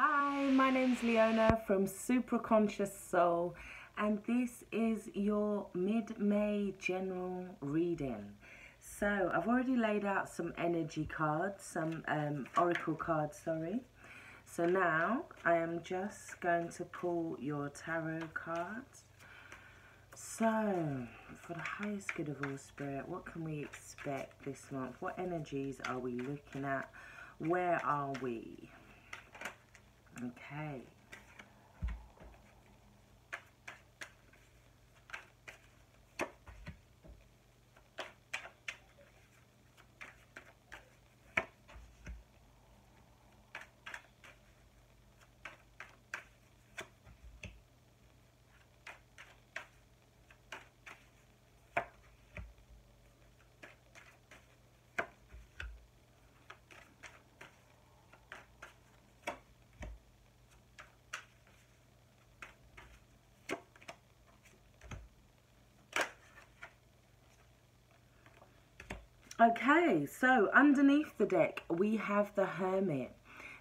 Hi, my name's Leona from Supra Conscioussoul, and this is your mid-May general reading. So I've already laid out some energy cards, some oracle cards, sorry. So now I am just going to pull your tarot cards. So, for the highest good of all spirit, what can we expect this month? What energies are we looking at? Where are we? Okay. Okay, so underneath the deck we have the Hermit.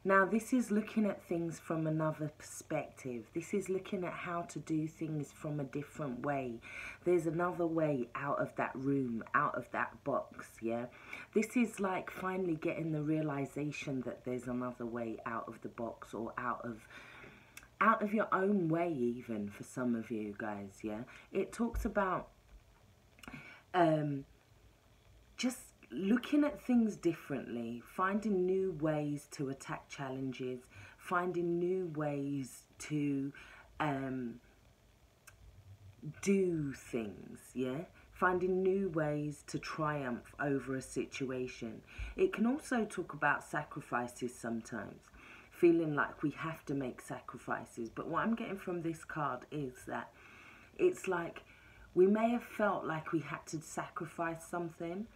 Now this is looking at things from another perspective. This is looking at how to do things from a different way. There's another way out of that room, out of that box, yeah? This is like finally getting the realization that there's another way out of the box, or out of your own way even, for some of you guys, yeah? It talks about just looking at things differently, finding new ways to attack challenges, finding new ways to do things, yeah? Finding new ways to triumph over a situation. It can also talk about sacrifices sometimes, feeling like we have to make sacrifices. But what I'm getting from this card is that it's like we may have felt like we had to sacrifice something,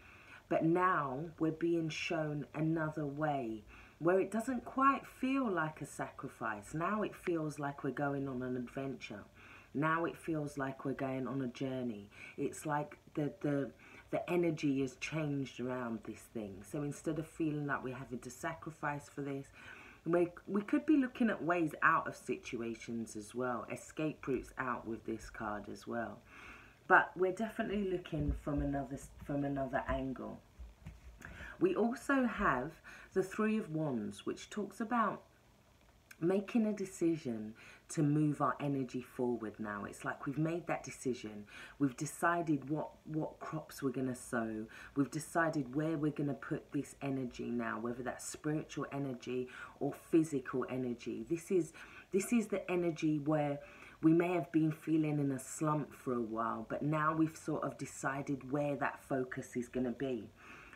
but now we're being shown another way where it doesn't quite feel like a sacrifice. Now it feels like we're going on an adventure. Now it feels like we're going on a journey. It's like the energy has changed around this thing. So instead of feeling like we're having to sacrifice for this, we could be looking at ways out of situations as well. Escape routes out with this card as well. But we're definitely looking from another angle. We also have the Three of Wands, which talks about making a decision to move our energy forward now. It's like we've made that decision. We've decided what crops we're going to sow. We've decided where we're going to put this energy now, whether that's spiritual energy or physical energy. This is the energy where we may have been feeling in a slump for a while, but now we've sort of decided where that focus is going to be.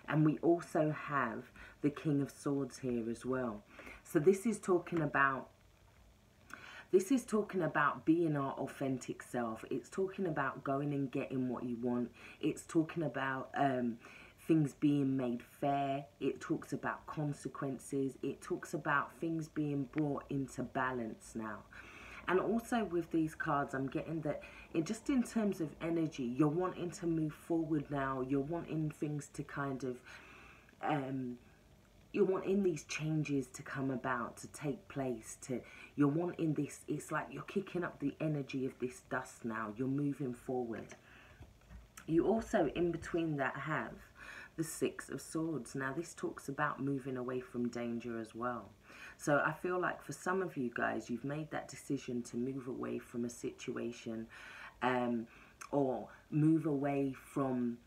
And we also have the King of Swords here as well. So this is talking about being our authentic self. It's talking about going and getting what you want. It's talking about things being made fair. It talks about consequences. It talks about things being brought into balance now. And also with these cards, I'm getting that just in terms of energy, you're wanting to move forward now. You're wanting things to kind of, you're wanting these changes to come about, to take place. You're wanting this, it's like you're kicking up the energy of this dust now. You're moving forward. You also, in between that, have the Six of Swords. Now, this talks about moving away from danger as well. So I feel like for some of you guys, you've made that decision to move away from a situation, or move away from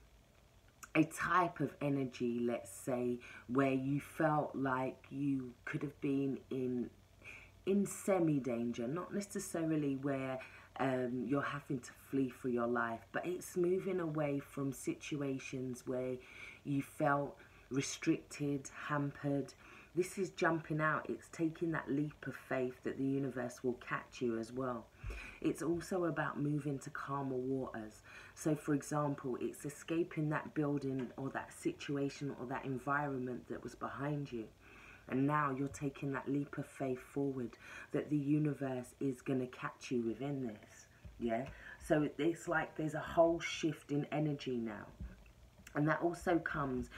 a type of energy, let's say, where you felt like you could have been in semi-danger, not necessarily where you're having to flee for your life, but it's moving away from situations where you felt restricted, hampered. This is jumping out. It's taking that leap of faith that the universe will catch you as well. It's also about moving to calmer waters. So, for example, it's escaping that building or that situation or that environment that was behind you. And now you're taking that leap of faith forward, that the universe is going to catch you within this. Yeah? So it's like there's a whole shift in energy now. And that also comes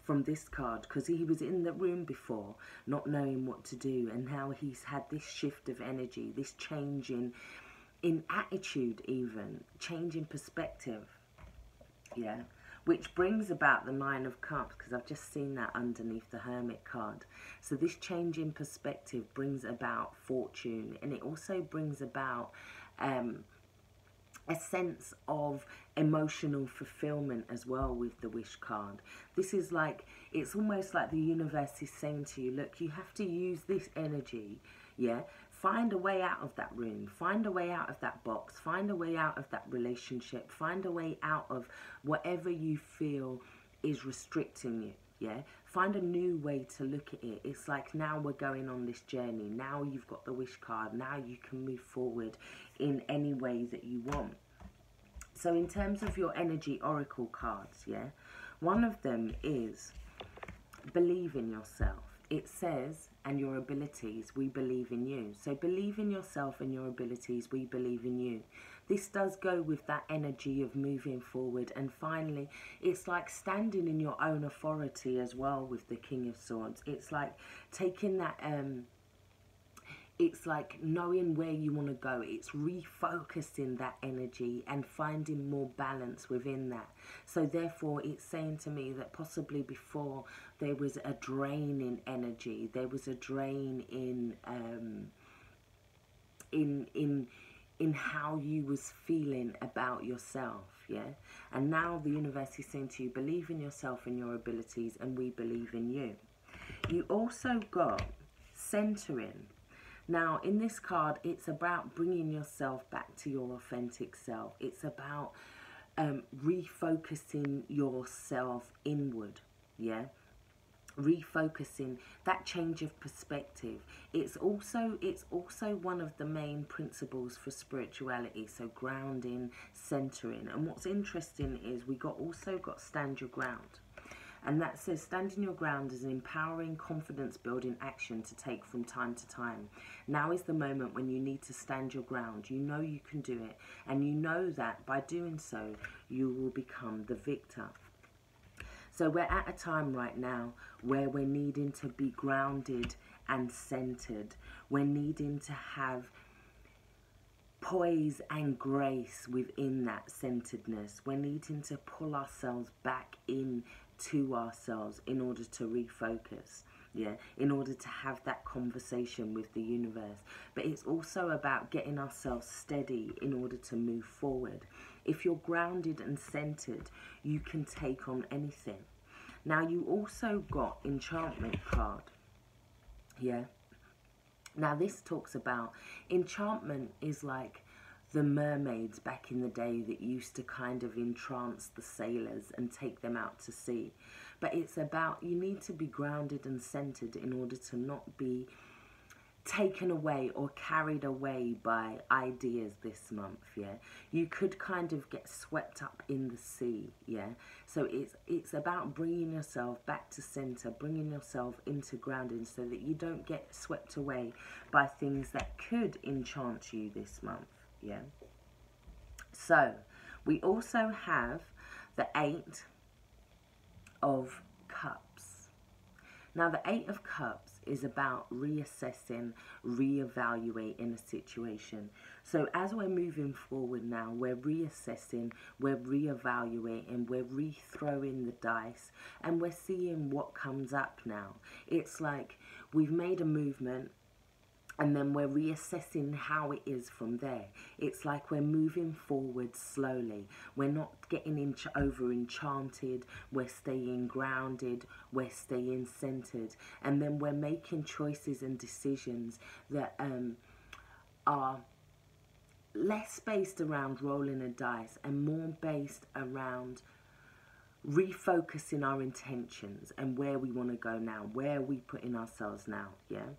from this card, because he was in the room before not knowing what to do, and now he's had this shift of energy, this change in attitude, even change in perspective, yeah, which brings about the Nine of Cups, because I've just seen that underneath the Hermit card. So this change in perspective brings about fortune, and it also brings about a sense of emotional fulfillment as well with the Wish card. This is like, it's almost like the universe is saying to you, look, you have to use this energy, yeah, find a way out of that room, find a way out of that box, find a way out of that relationship, find a way out of whatever you feel is restricting you, yeah. Find a new way to look at it. It's like, now we're going on this journey. Now you've got the Wish card. Now you can move forward in any way that you want. So in terms of your energy oracle cards, yeah, one of them is believe in yourself. It says, and your abilities, we believe in you. So believe in yourself and your abilities, we believe in you. This does go with that energy of moving forward. And finally, it's like standing in your own authority as well with the King of Swords. It's like taking that, it's like knowing where you want to go. It's refocusing that energy and finding more balance within that. So therefore, it's saying to me that possibly before there was a drain in energy. There was a drain in how you was feeling about yourself, yeah? And now the universe is saying to you, believe in yourself and your abilities, and we believe in you. You also got centering. Now, in this card, it's about bringing yourself back to your authentic self. It's about refocusing yourself inward, yeah? Refocusing, that change of perspective. It's also one of the main principles for spirituality. So grounding, centering. And what's interesting is we also got stand your ground. And that says, standing your ground is an empowering, confidence-building action to take from time to time. Now is the moment when you need to stand your ground. You know you can do it. And you know that by doing so, you will become the victor. So we're at a time right now where we're needing to be grounded and centered. We're needing to have poise and grace within that centeredness. We're needing to pull ourselves back in to ourselves in order to refocus, yeah, in order to have that conversation with the universe. But it's also about getting ourselves steady in order to move forward. If you're grounded and centered, you can take on anything. Now, you also got enchantment card, yeah. Now, this talks about enchantment is like the mermaids back in the day that used to kind of entrance the sailors and take them out to sea. But it's about, you need to be grounded and centered in order to not be taken away or carried away by ideas this month, yeah. You could kind of get swept up in the sea, yeah. So it's about bringing yourself back to center, bringing yourself into grounding so that you don't get swept away by things that could enchant you this month, yeah. So we also have the Eight of Cups. Now, the Eight of Cups is about reassessing, reevaluating a situation. So as we're moving forward now, we're reassessing, we're reevaluating, we're rethrowing the dice, and we're seeing what comes up now. It's like we've made a movement, and then we're reassessing how it is from there. It's like we're moving forward slowly. We're not getting over enchanted. We're staying grounded. We're staying centered. And then we're making choices and decisions that are less based around rolling a dice and more based around refocusing our intentions and where we want to go now, where are we putting ourselves now, yeah?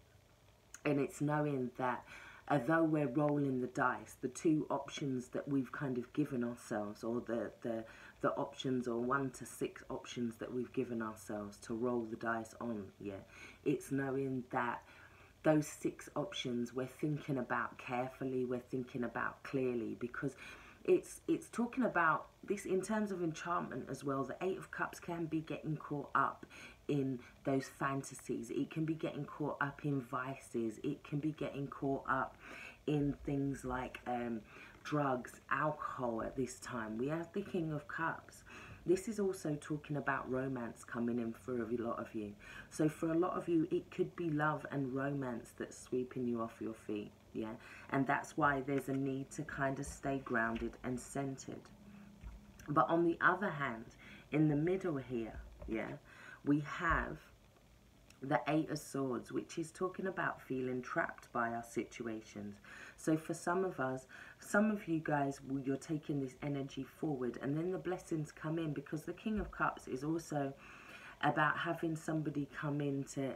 And it's knowing that although we're rolling the dice, the two options that we've kind of given ourselves, or the options, or 1 to 6 options that we've given ourselves to roll the dice on, yeah, it's knowing that those 6 options we're thinking about carefully, we're thinking about clearly, because it's talking about this in terms of enchantment as well. The Eight of Cups can be getting caught up in those fantasies. It can be getting caught up in vices. It can be getting caught up in things like drugs, alcohol at this time. We have the King of Cups. This is also talking about romance coming in for a lot of you. So for a lot of you, it could be love and romance that's sweeping you off your feet, yeah? And that's why there's a need to kind of stay grounded and centered. But on the other hand, in the middle here, yeah, we have the Eight of Swords, which is talking about feeling trapped by our situations. So for some of us, some of you guys, you're taking this energy forward, and then the blessings come in, because the King of Cups is also about having somebody come in to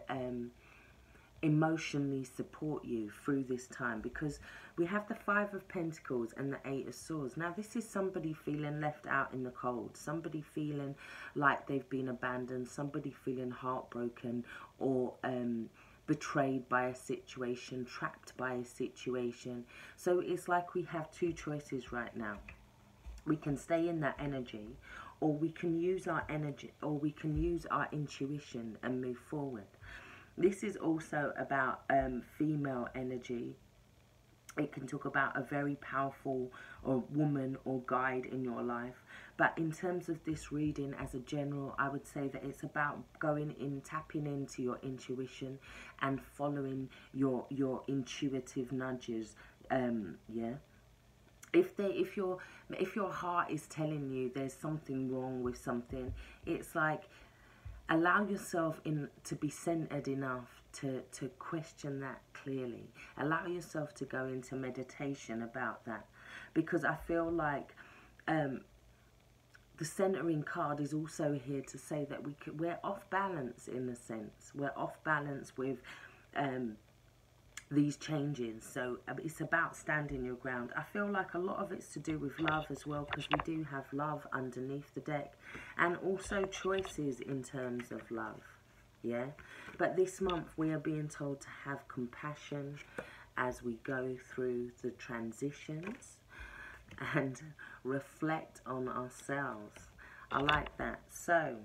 emotionally support you through this time, because we have the Five of Pentacles and the Eight of Swords. Now this is somebody feeling left out in the cold, somebody feeling like they've been abandoned, somebody feeling heartbroken or betrayed by a situation, trapped by a situation. So it's like we have two choices right now. We can stay in that energy, or we can use our energy, or we can use our intuition and move forward. This is also about female energy. It can talk about a very powerful or woman or guide in your life. But in terms of this reading as a general, I would say that it's about going in, tapping into your intuition and following your intuitive nudges. Yeah. If your heart is telling you there's something wrong with something, it's like, allow yourself to be centered enough to question that clearly. Allow yourself to go into meditation about that, because I feel like the centering card is also here to say that we're off balance in a sense. We're off balance with these changes. So it's about standing your ground. I feel like a lot of it's to do with love as well, because we do have love underneath the deck, and also choices in terms of love, yeah? But this month we are being told to have compassion as we go through the transitions and reflect on ourselves. I like that. So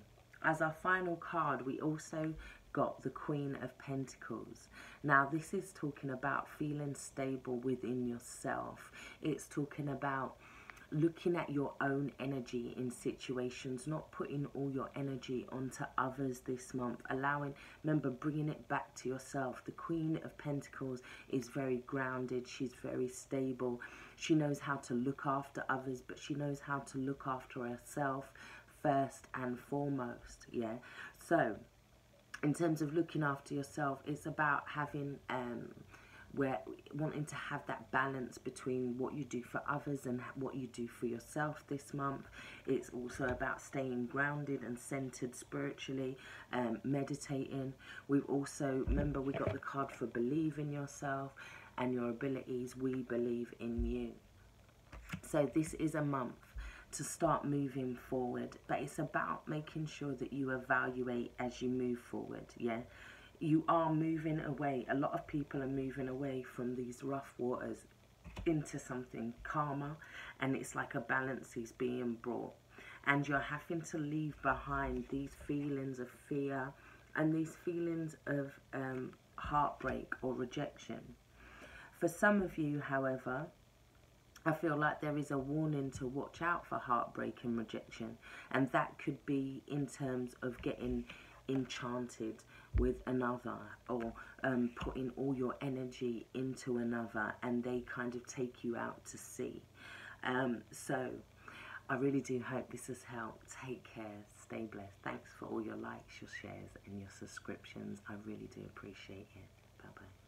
as our final card, we also got the Queen of Pentacles. Now this is talking about feeling stable within yourself. It's talking about looking at your own energy in situations, not putting all your energy onto others this month. Remember, bringing it back to yourself. The Queen of Pentacles is very grounded. She's very stable. She knows how to look after others, but she knows how to look after herself first and foremost, yeah? So in terms of looking after yourself, it's about having wanting to have that balance between what you do for others and what you do for yourself this month. It's also about staying grounded and centered spiritually, meditating. We've also, remember, we got the card for believe in yourself and your abilities. We believe in you. So this is a month to start moving forward, but it's about making sure that you evaluate as you move forward, yeah? You are moving away. A lot of people are moving away from these rough waters into something calmer, and it's like a balance is being brought, and you're having to leave behind these feelings of fear and these feelings of heartbreak or rejection. For some of you, however, I feel like there is a warning to watch out for heartbreak and rejection, and that could be in terms of getting enchanted with another, or putting all your energy into another and they kind of take you out to sea. So I really do hope this has helped. Take care, stay blessed. Thanks for all your likes, your shares and your subscriptions. I really do appreciate it. Bye bye.